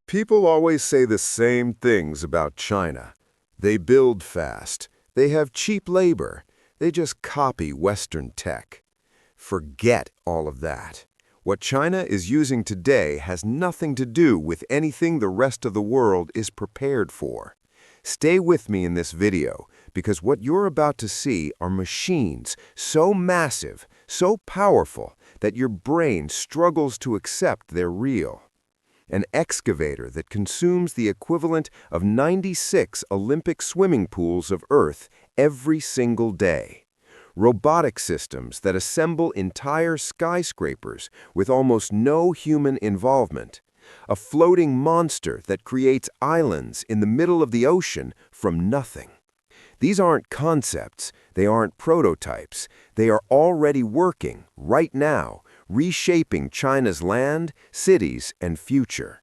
People always say the same things about China. They build fast. They have cheap labor. They just copy Western tech. Forget all of that. What China is using today has nothing to do with anything the rest of the world is prepared for. Stay with me in this video, because what you're about to see are machines so massive, so powerful, that your brain struggles to accept they're real. An excavator that consumes the equivalent of 96 Olympic swimming pools of Earth every single day. Robotic systems that assemble entire skyscrapers with almost no human involvement. A floating monster that creates islands in the middle of the ocean from nothing. These aren't concepts, they aren't prototypes, they are already working, right now, reshaping China's land, cities, and future.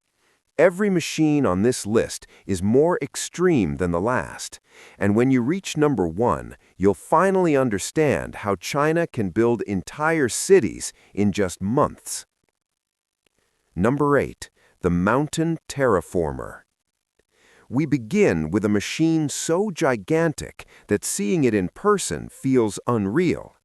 Every machine on this list is more extreme than the last, and when you reach number 1, you'll finally understand how China can build entire cities in just months. Number 8. The Mountain Terraformer. We begin with a machine so gigantic that seeing it in person feels unreal.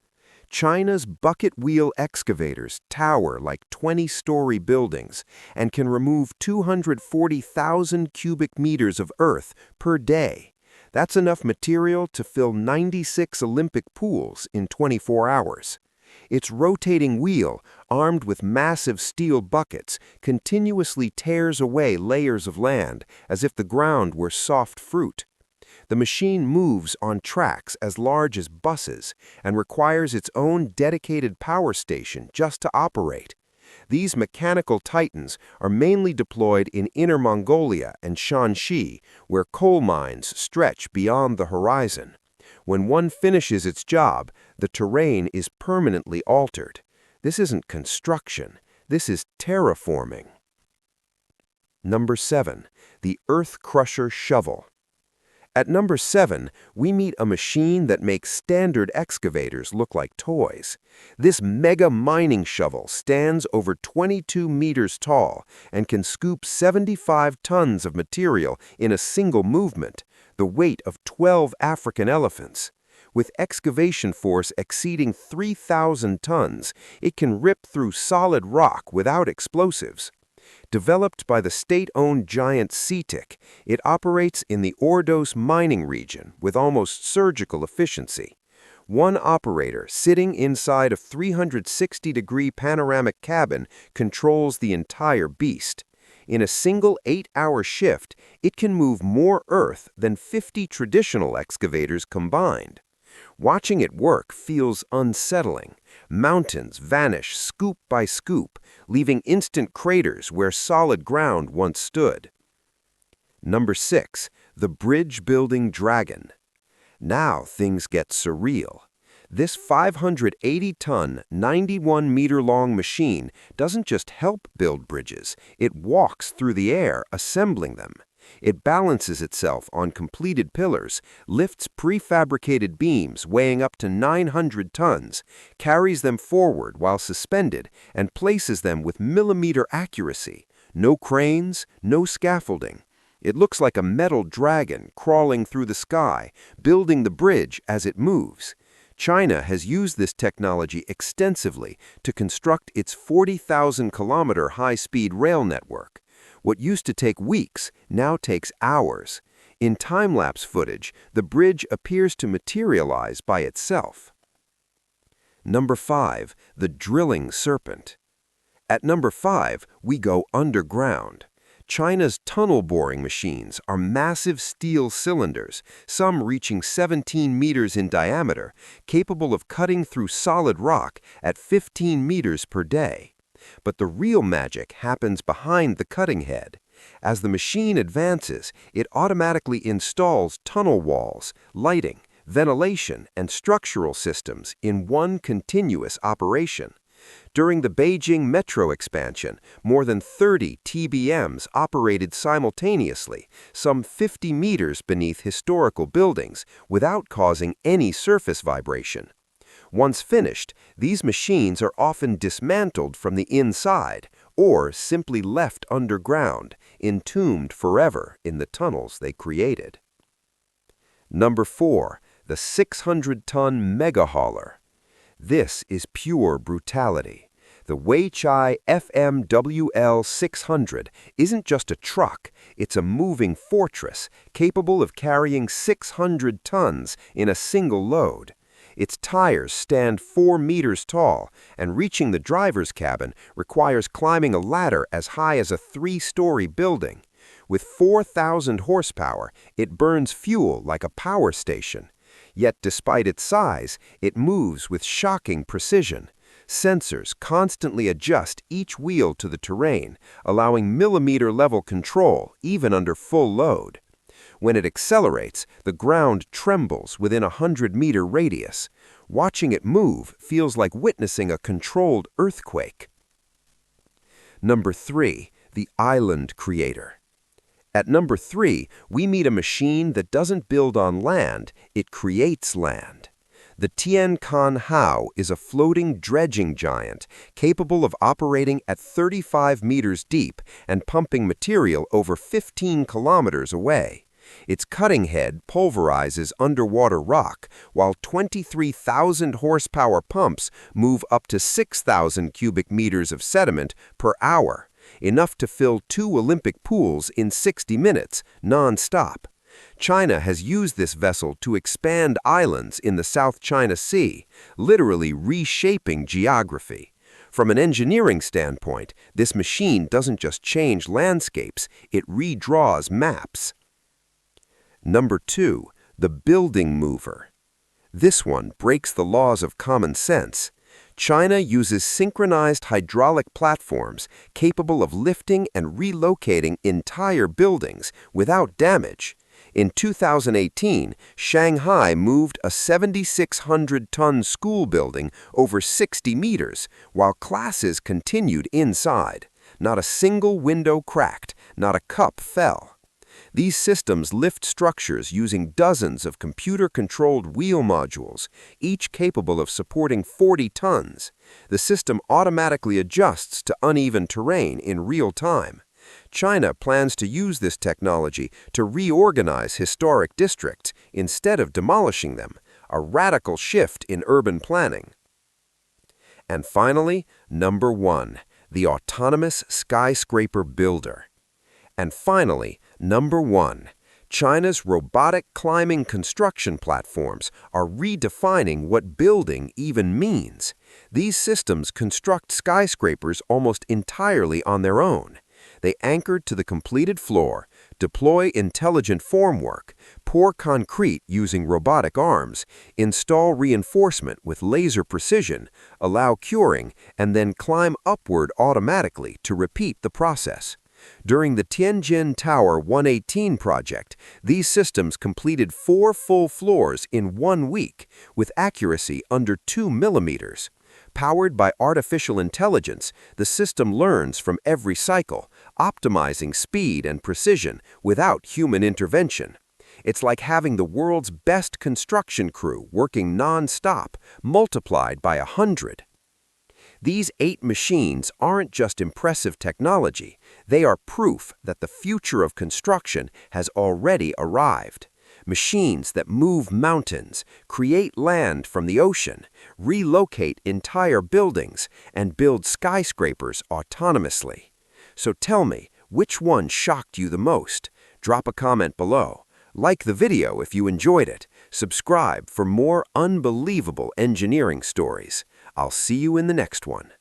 China's bucket wheel excavators tower like 20-story buildings and can remove 240,000 cubic meters of earth per day. That's enough material to fill 96 Olympic pools in 24 hours. Its rotating wheel, armed with massive steel buckets, continuously tears away layers of land as if the ground were soft fruit. The machine moves on tracks as large as buses and requires its own dedicated power station just to operate. These mechanical titans are mainly deployed in Inner Mongolia and Shanxi, where coal mines stretch beyond the horizon. When one finishes its job, the terrain is permanently altered. This isn't construction, this is terraforming. Number 7. The Earth Crusher Shovel. At number 7, we meet a machine that makes standard excavators look like toys. This mega mining shovel stands over 22 meters tall and can scoop 75 tons of material in a single movement, the weight of 12 African elephants. With excavation force exceeding 3,000 tons, it can rip through solid rock without explosives. Developed by the state-owned giant CETIC, it operates in the Ordos mining region with almost surgical efficiency. One operator sitting inside a 360-degree panoramic cabin controls the entire beast. In a single 8-hour shift, it can move more earth than 50 traditional excavators combined. Watching it work feels unsettling. Mountains vanish scoop by scoop, leaving instant craters where solid ground once stood. Number 6. The Bridge-Building Dragon. Now things get surreal. This 580-ton, 91-meter-long machine doesn't just help build bridges, it walks through the air, assembling them. It balances itself on completed pillars, lifts prefabricated beams weighing up to 900 tons, carries them forward while suspended, and places them with millimeter accuracy. No cranes, no scaffolding. It looks like a metal dragon crawling through the sky, building the bridge as it moves. China has used this technology extensively to construct its 40,000-kilometer high-speed rail network. What used to take weeks now takes hours. In time-lapse footage, the bridge appears to materialize by itself. Number 5. The Drilling Serpent. At number 5, we go underground. China's tunnel boring machines are massive steel cylinders, some reaching 17 meters in diameter, capable of cutting through solid rock at 15 meters per day. But the real magic happens behind the cutting head. As the machine advances, it automatically installs tunnel walls, lighting, ventilation, and structural systems in one continuous operation. During the Beijing metro expansion, more than 30 TBMs operated simultaneously, some 50 meters beneath historical buildings, without causing any surface vibration. Once finished, these machines are often dismantled from the inside, or simply left underground, entombed forever in the tunnels they created. Number 4. The 600-ton mega hauler. This is pure brutality. The Weichai FMWL 600 isn't just a truck, it's a moving fortress capable of carrying 600 tons in a single load. Its tires stand 4 meters tall, and reaching the driver's cabin requires climbing a ladder as high as a 3-story building. With 4,000 horsepower, it burns fuel like a power station. Yet despite its size, it moves with shocking precision. Sensors constantly adjust each wheel to the terrain, allowing millimeter-level control even under full load. When it accelerates, the ground trembles within a 100-meter radius. Watching it move feels like witnessing a controlled earthquake. Number 3. The island creator. At number 3, we meet a machine that doesn't build on land, it creates land. The Tian Kan Hao is a floating dredging giant capable of operating at 35 meters deep and pumping material over 15 kilometers away. Its cutting head pulverizes underwater rock, while 23,000 horsepower pumps move up to 6,000 cubic meters of sediment per hour, enough to fill 2 Olympic pools in 60 minutes, non-stop. China has used this vessel to expand islands in the South China Sea, literally reshaping geography. From an engineering standpoint, this machine doesn't just change landscapes, it redraws maps. Number 2. The building mover. This one breaks the laws of common sense. China uses synchronized hydraulic platforms capable of lifting and relocating entire buildings without damage. In 2018, Shanghai moved a 7,600-ton school building over 60 meters, while classes continued inside. Not a single window cracked, not a cup fell. These systems lift structures using dozens of computer-controlled wheel modules, each capable of supporting 40 tons. The system automatically adjusts to uneven terrain in real time. China plans to use this technology to reorganize historic districts instead of demolishing them, a radical shift in urban planning. And finally, number 1, the autonomous skyscraper builder. And finally, number 1, China's robotic climbing construction platforms are redefining what building even means. These systems construct skyscrapers almost entirely on their own. They anchor to the completed floor, deploy intelligent formwork, pour concrete using robotic arms, install reinforcement with laser precision, allow curing, and then climb upward automatically to repeat the process. During the Tianjin Tower 118 project, these systems completed 4 full floors in 1 week, with accuracy under 2 millimeters. Powered by artificial intelligence, the system learns from every cycle, optimizing speed and precision without human intervention. It's like having the world's best construction crew working non-stop, multiplied by 100. These 8 machines aren't just impressive technology, they are proof that the future of construction has already arrived. Machines that move mountains, create land from the ocean, relocate entire buildings, and build skyscrapers autonomously. So tell me, which one shocked you the most? Drop a comment below. Like the video if you enjoyed it. Subscribe for more unbelievable engineering stories. I'll see you in the next one.